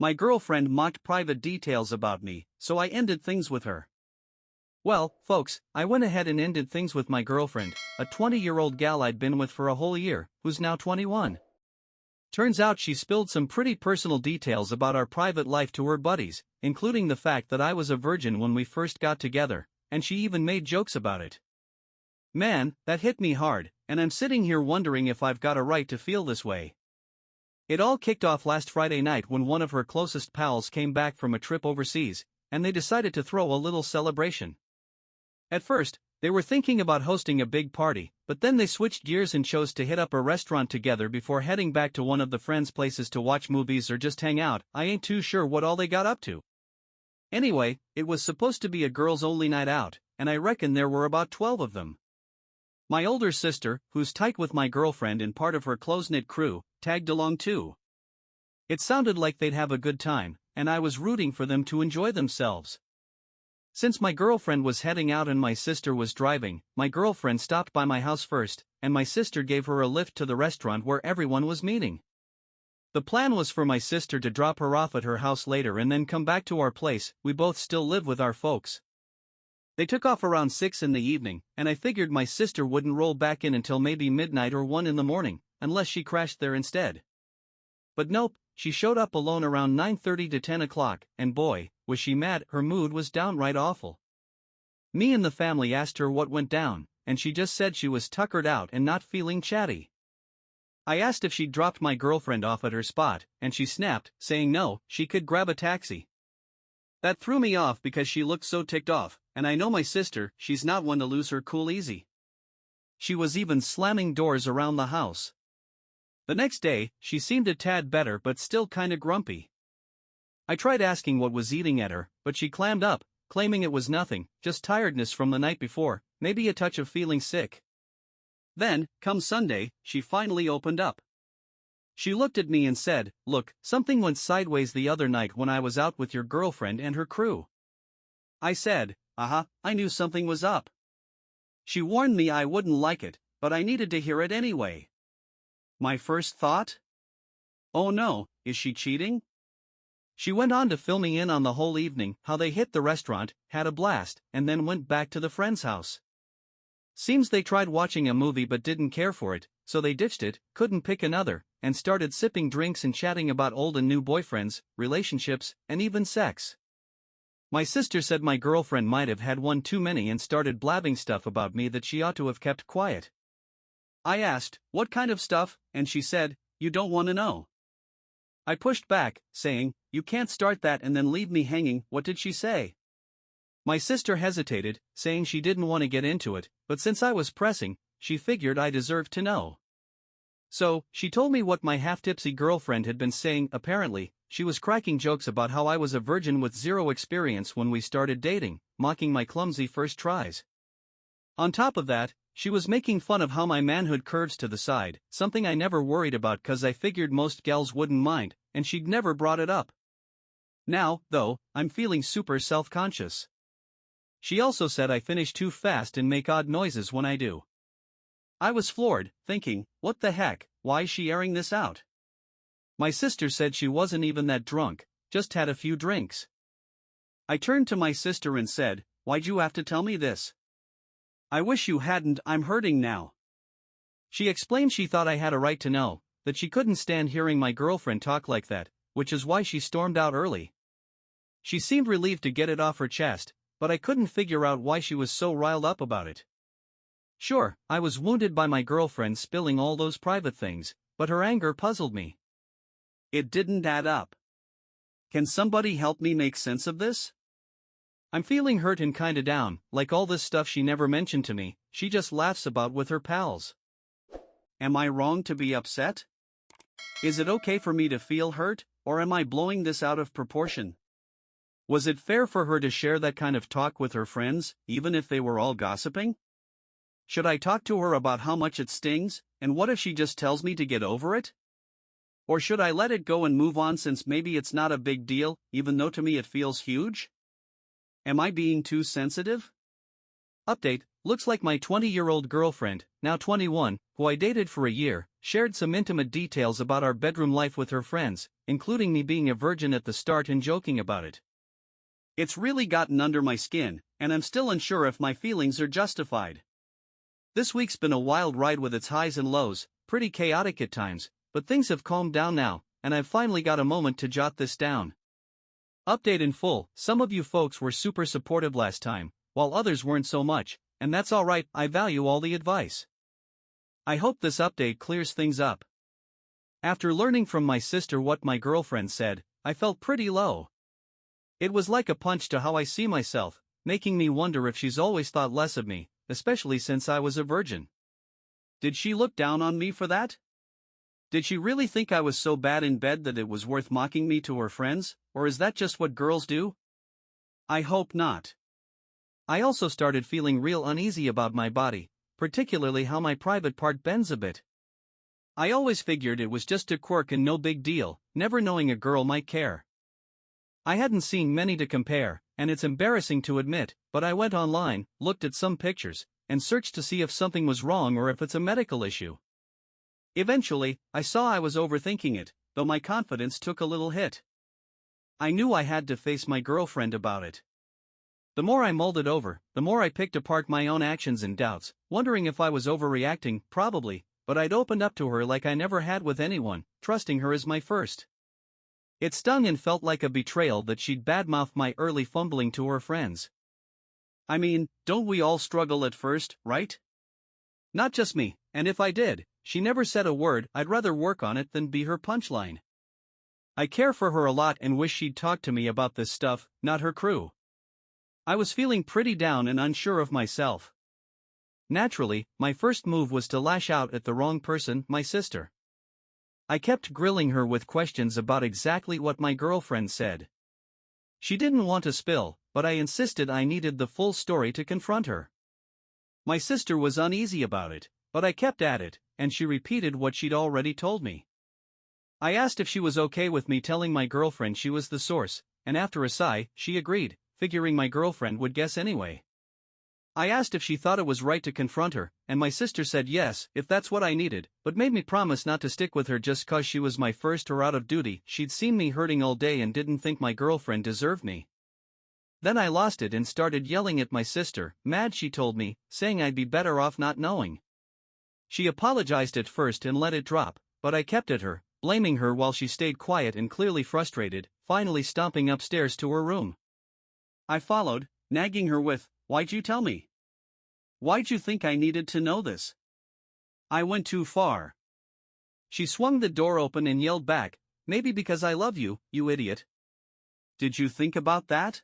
My girlfriend mocked private details about me, so I ended things with her. Well, folks, I went ahead and ended things with my girlfriend, a 20-year-old gal I'd been with for a whole year, who's now 21. Turns out she spilled some pretty personal details about our private life to her buddies, including the fact that I was a virgin when we first got together, and she even made jokes about it. Man, that hit me hard, and I'm sitting here wondering if I've got a right to feel this way. It all kicked off last Friday night when one of her closest pals came back from a trip overseas, and they decided to throw a little celebration. At first, they were thinking about hosting a big party, but then they switched gears and chose to hit up a restaurant together before heading back to one of the friends' places to watch movies or just hang out. I ain't too sure what all they got up to. Anyway, it was supposed to be a girls-only night out, and I reckon there were about 12 of them. My older sister, who's tight with my girlfriend and part of her close-knit crew, tagged along too. It sounded like they'd have a good time, and I was rooting for them to enjoy themselves. Since my girlfriend was heading out and my sister was driving, my girlfriend stopped by my house first, and my sister gave her a lift to the restaurant where everyone was meeting. The plan was for my sister to drop her off at her house later and then come back to our place. We both still live with our folks. They took off around 6 in the evening, and I figured my sister wouldn't roll back in until maybe midnight or 1 in the morning, unless she crashed there instead. But nope, she showed up alone around 9:30 to 10 o'clock, and boy, was she mad. Her mood was downright awful. Me and the family asked her what went down, and she just said she was tuckered out and not feeling chatty. I asked if she'd dropped my girlfriend off at her spot, and she snapped, saying no, she could grab a taxi. That threw me off because she looked so ticked off, and I know my sister, she's not one to lose her cool easy. She was even slamming doors around the house. The next day, she seemed a tad better but still kinda grumpy. I tried asking what was eating at her, but she clammed up, claiming it was nothing, just tiredness from the night before, maybe a touch of feeling sick. Then, come Sunday, she finally opened up. She looked at me and said, "Look, something went sideways the other night when I was out with your girlfriend and her crew." I said, I knew something was up. She warned me I wouldn't like it, but I needed to hear it anyway. My first thought? Oh no, is she cheating? She went on to fill me in on the whole evening, how they hit the restaurant, had a blast, and then went back to the friend's house. Seems they tried watching a movie but didn't care for it, so they ditched it, couldn't pick another, and started sipping drinks and chatting about old and new boyfriends, relationships, and even sex. My sister said my girlfriend might have had one too many and started blabbing stuff about me that she ought to have kept quiet. I asked, what kind of stuff, and she said, you don't want to know. I pushed back, saying, you can't start that and then leave me hanging. What did she say? My sister hesitated, saying she didn't want to get into it, but since I was pressing, she figured I deserved to know. So, she told me what my half-tipsy girlfriend had been saying. Apparently, she was cracking jokes about how I was a virgin with zero experience when we started dating, mocking my clumsy first tries. On top of that, she was making fun of how my manhood curves to the side, something I never worried about cause I figured most gals wouldn't mind, and she'd never brought it up. Now, though, I'm feeling super self-conscious. She also said I finish too fast and make odd noises when I do. I was floored, thinking, what the heck, why is she airing this out? My sister said she wasn't even that drunk, just had a few drinks. I turned to my sister and said, why'd you have to tell me this? I wish you hadn't, I'm hurting now. She explained she thought I had a right to know, that she couldn't stand hearing my girlfriend talk like that, which is why she stormed out early. She seemed relieved to get it off her chest, but I couldn't figure out why she was so riled up about it. Sure, I was wounded by my girlfriend spilling all those private things, but her anger puzzled me. It didn't add up. Can somebody help me make sense of this? I'm feeling hurt and kinda down, like all this stuff she never mentioned to me, she just laughs about with her pals. Am I wrong to be upset? Is it okay for me to feel hurt, or am I blowing this out of proportion? Was it fair for her to share that kind of talk with her friends, even if they were all gossiping? Should I talk to her about how much it stings, and what if she just tells me to get over it? Or should I let it go and move on since maybe it's not a big deal, even though to me it feels huge? Am I being too sensitive? Update, looks like my 20-year-old girlfriend, now 21, who I dated for a year, shared some intimate details about our bedroom life with her friends, including me being a virgin at the start and joking about it. It's really gotten under my skin, and I'm still unsure if my feelings are justified. This week's been a wild ride with its highs and lows, pretty chaotic at times, but things have calmed down now, and I've finally got a moment to jot this down. Update in full: some of you folks were super supportive last time, while others weren't so much, and that's alright, I value all the advice. I hope this update clears things up. After learning from my sister what my girlfriend said, I felt pretty low. It was like a punch to how I see myself, making me wonder if she's always thought less of me, especially since I was a virgin. Did she look down on me for that? Did she really think I was so bad in bed that it was worth mocking me to her friends, or is that just what girls do? I hope not. I also started feeling real uneasy about my body, particularly how my private part bends a bit. I always figured it was just a quirk and no big deal, never knowing a girl might care. I hadn't seen many to compare, and it's embarrassing to admit, but I went online, looked at some pictures, and searched to see if something was wrong or if it's a medical issue. Eventually, I saw I was overthinking it, though my confidence took a little hit. I knew I had to face my girlfriend about it. The more I mulled it over, the more I picked apart my own actions and doubts, wondering if I was overreacting, probably, but I'd opened up to her like I never had with anyone, trusting her as my first. It stung and felt like a betrayal that she'd badmouth my early fumbling to her friends. I mean, don't we all struggle at first, right? Not just me, and if I did, she never said a word. I'd rather work on it than be her punchline. I care for her a lot and wish she'd talk to me about this stuff, not her crew. I was feeling pretty down and unsure of myself. Naturally, my first move was to lash out at the wrong person, my sister. I kept grilling her with questions about exactly what my girlfriend said. She didn't want to spill, but I insisted I needed the full story to confront her. My sister was uneasy about it, but I kept at it, and she repeated what she'd already told me. I asked if she was okay with me telling my girlfriend she was the source, and after a sigh, she agreed, figuring my girlfriend would guess anyway. I asked if she thought it was right to confront her, and my sister said yes, if that's what I needed, but made me promise not to stick with her just 'cause she was my first or out of duty. She'd seen me hurting all day and didn't think my girlfriend deserved me. Then I lost it and started yelling at my sister, mad she told me, saying I'd be better off not knowing. She apologized at first and let it drop, but I kept at her, blaming her while she stayed quiet and clearly frustrated, finally stomping upstairs to her room. I followed, nagging her with, "Why'd you tell me? Why'd you think I needed to know this? I went too far." She swung the door open and yelled back, "Maybe because I love you, you idiot. Did you think about that?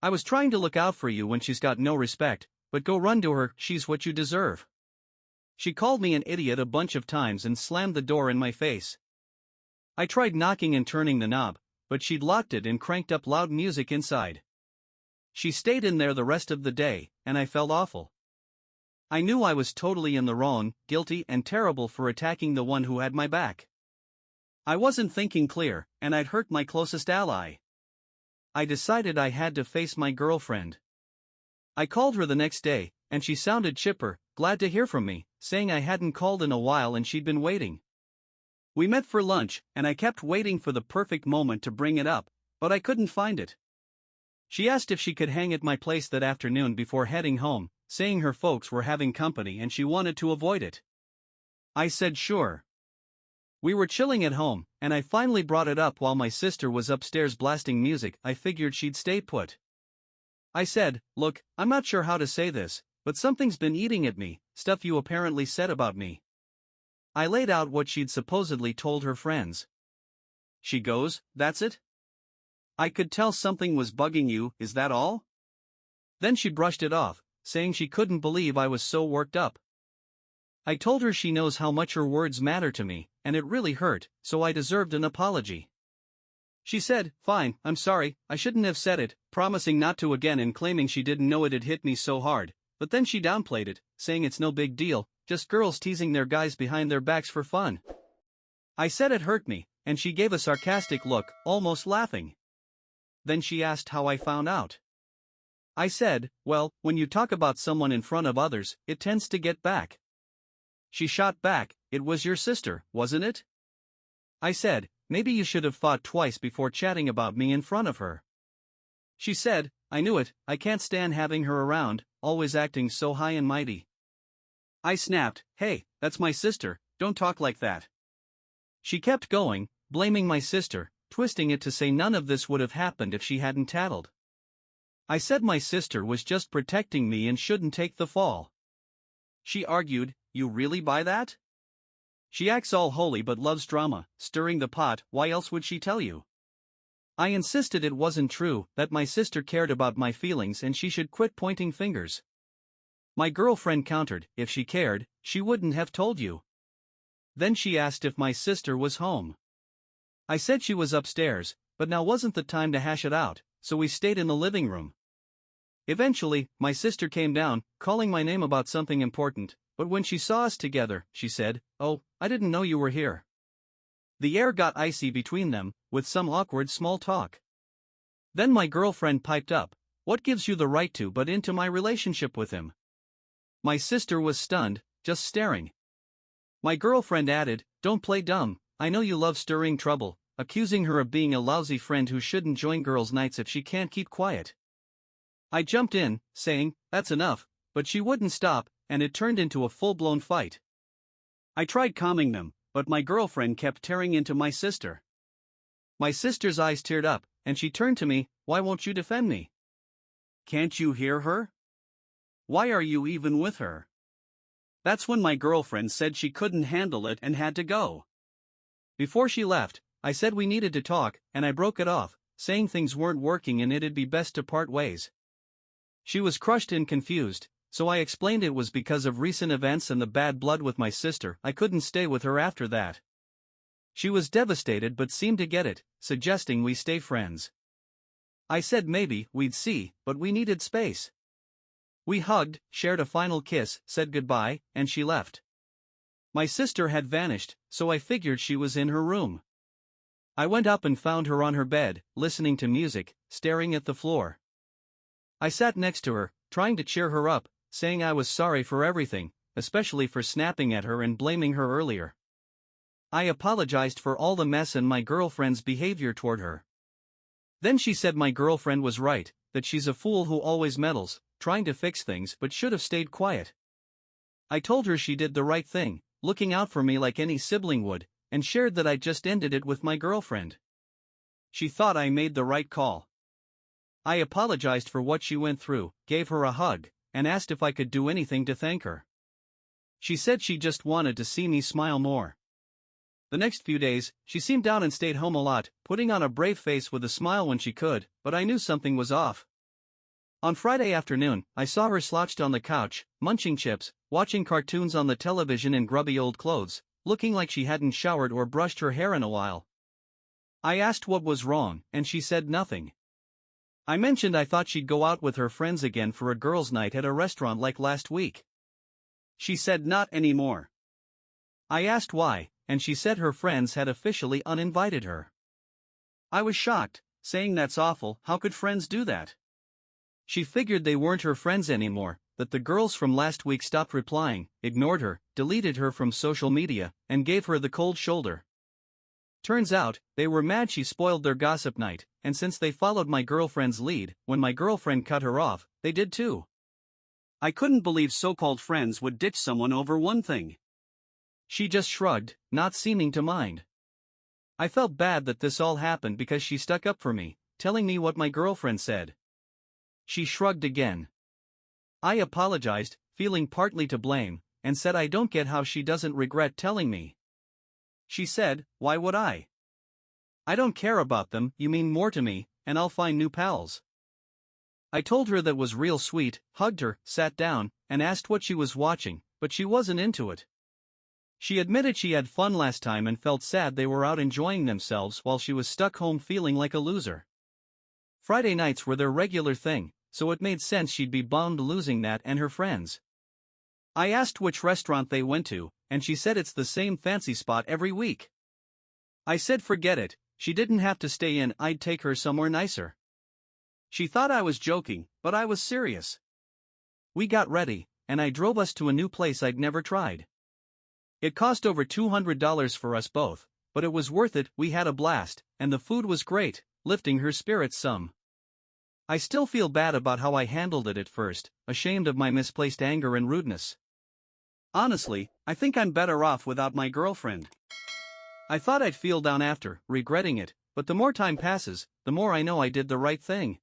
I was trying to look out for you when she's got no respect, but go run to her, she's what you deserve." She called me an idiot a bunch of times and slammed the door in my face. I tried knocking and turning the knob, but she'd locked it and cranked up loud music inside. She stayed in there the rest of the day, and I felt awful. I knew I was totally in the wrong, guilty and terrible for attacking the one who had my back. I wasn't thinking clear, and I'd hurt my closest ally. I decided I had to face my girlfriend. I called her the next day, and she sounded chipper, glad to hear from me, saying I hadn't called in a while and she'd been waiting. We met for lunch, and I kept waiting for the perfect moment to bring it up, but I couldn't find it. She asked if she could hang at my place that afternoon before heading home, saying her folks were having company and she wanted to avoid it. I said sure. We were chilling at home, and I finally brought it up while my sister was upstairs blasting music. I figured she'd stay put. I said, "Look, I'm not sure how to say this, but something's been eating at me, stuff you apparently said about me." I laid out what she'd supposedly told her friends. She goes, "That's it? I could tell something was bugging you, is that all?" Then she brushed it off, saying she couldn't believe I was so worked up. I told her she knows how much her words matter to me, and it really hurt, so I deserved an apology. She said, "Fine, I'm sorry, I shouldn't have said it," promising not to again and claiming she didn't know it had hit me so hard, but then she downplayed it, saying it's no big deal, just girls teasing their guys behind their backs for fun. I said it hurt me, and she gave a sarcastic look, almost laughing. Then she asked how I found out. I said, "Well, when you talk about someone in front of others, it tends to get back." She shot back, "It was your sister, wasn't it?" I said, maybe you should have thought twice before chatting about me in front of her. She said, I knew it, I can't stand having her around, always acting so high and mighty. I snapped, hey, that's my sister, don't talk like that. She kept going, blaming my sister, twisting it to say none of this would have happened if she hadn't tattled. I said my sister was just protecting me and shouldn't take the fall. She argued, you really buy that? She acts all holy but loves drama, stirring the pot, why else would she tell you? I insisted it wasn't true, that my sister cared about my feelings and she should quit pointing fingers. My girlfriend countered, if she cared, she wouldn't have told you. Then she asked if my sister was home. I said she was upstairs, but now wasn't the time to hash it out, so we stayed in the living room. Eventually, my sister came down, calling my name about something important, but when she saw us together, she said, oh, I didn't know you were here. The air got icy between them, with some awkward small talk. Then my girlfriend piped up, what gives you the right to butt into my relationship with him? My sister was stunned, just staring. My girlfriend added, don't play dumb, I know you love stirring trouble, accusing her of being a lousy friend who shouldn't join girls' nights if she can't keep quiet. I jumped in, saying, that's enough, but she wouldn't stop, and it turned into a full-blown fight. I tried calming them, but my girlfriend kept tearing into my sister. My sister's eyes teared up, and she turned to me, why won't you defend me? Can't you hear her? Why are you even with her? That's when my girlfriend said she couldn't handle it and had to go. Before she left, I said we needed to talk, and I broke it off, saying things weren't working and it'd be best to part ways. She was crushed and confused, so I explained it was because of recent events and the bad blood with my sister. I couldn't stay with her after that. She was devastated but seemed to get it, suggesting we stay friends. I said maybe we'd see, but we needed space. We hugged, shared a final kiss, said goodbye, and she left. My sister had vanished, so I figured she was in her room. I went up and found her on her bed, listening to music, staring at the floor. I sat next to her, trying to cheer her up, saying I was sorry for everything, especially for snapping at her and blaming her earlier. I apologized for all the mess and my girlfriend's behavior toward her. Then she said my girlfriend was right, that she's a fool who always meddles, trying to fix things but should have stayed quiet. I told her she did the right thing, looking out for me like any sibling would, and shared that I'd just ended it with my girlfriend. She thought I made the right call. I apologized for what she went through, gave her a hug, and asked if I could do anything to thank her. She said she just wanted to see me smile more. The next few days, she seemed down and stayed home a lot, putting on a brave face with a smile when she could, but I knew something was off. On Friday afternoon, I saw her slouched on the couch, munching chips, watching cartoons on the television in grubby old clothes, looking like she hadn't showered or brushed her hair in a while. I asked what was wrong, and she said nothing. I mentioned I thought she'd go out with her friends again for a girls' night at a restaurant like last week. She said not anymore. I asked why, and she said her friends had officially uninvited her. I was shocked, saying that's awful, how could friends do that? She figured they weren't her friends anymore, that the girls from last week stopped replying, ignored her, deleted her from social media, and gave her the cold shoulder. Turns out, they were mad she spoiled their gossip night, and since they followed my girlfriend's lead, when my girlfriend cut her off, they did too. I couldn't believe so-called friends would ditch someone over one thing. She just shrugged, not seeming to mind. I felt bad that this all happened because she stuck up for me, telling me what my girlfriend said. She shrugged again. I apologized, feeling partly to blame, and said I don't get how she doesn't regret telling me. She said, why would I? I don't care about them, you mean more to me, and I'll find new pals. I told her that was real sweet, hugged her, sat down, and asked what she was watching, but she wasn't into it. She admitted she had fun last time and felt sad they were out enjoying themselves while she was stuck home feeling like a loser. Friday nights were their regular thing, so it made sense she'd be bummed losing that and her friends. I asked which restaurant they went to, and she said it's the same fancy spot every week. I said forget it, she didn't have to stay in, I'd take her somewhere nicer. She thought I was joking, but I was serious. We got ready, and I drove us to a new place I'd never tried. It cost over $200 for us both, but it was worth it. We had a blast, and the food was great, lifting her spirits some. I still feel bad about how I handled it at first, ashamed of my misplaced anger and rudeness. Honestly, I think I'm better off without my girlfriend. I thought I'd feel down after, regretting it, but the more time passes, the more I know I did the right thing.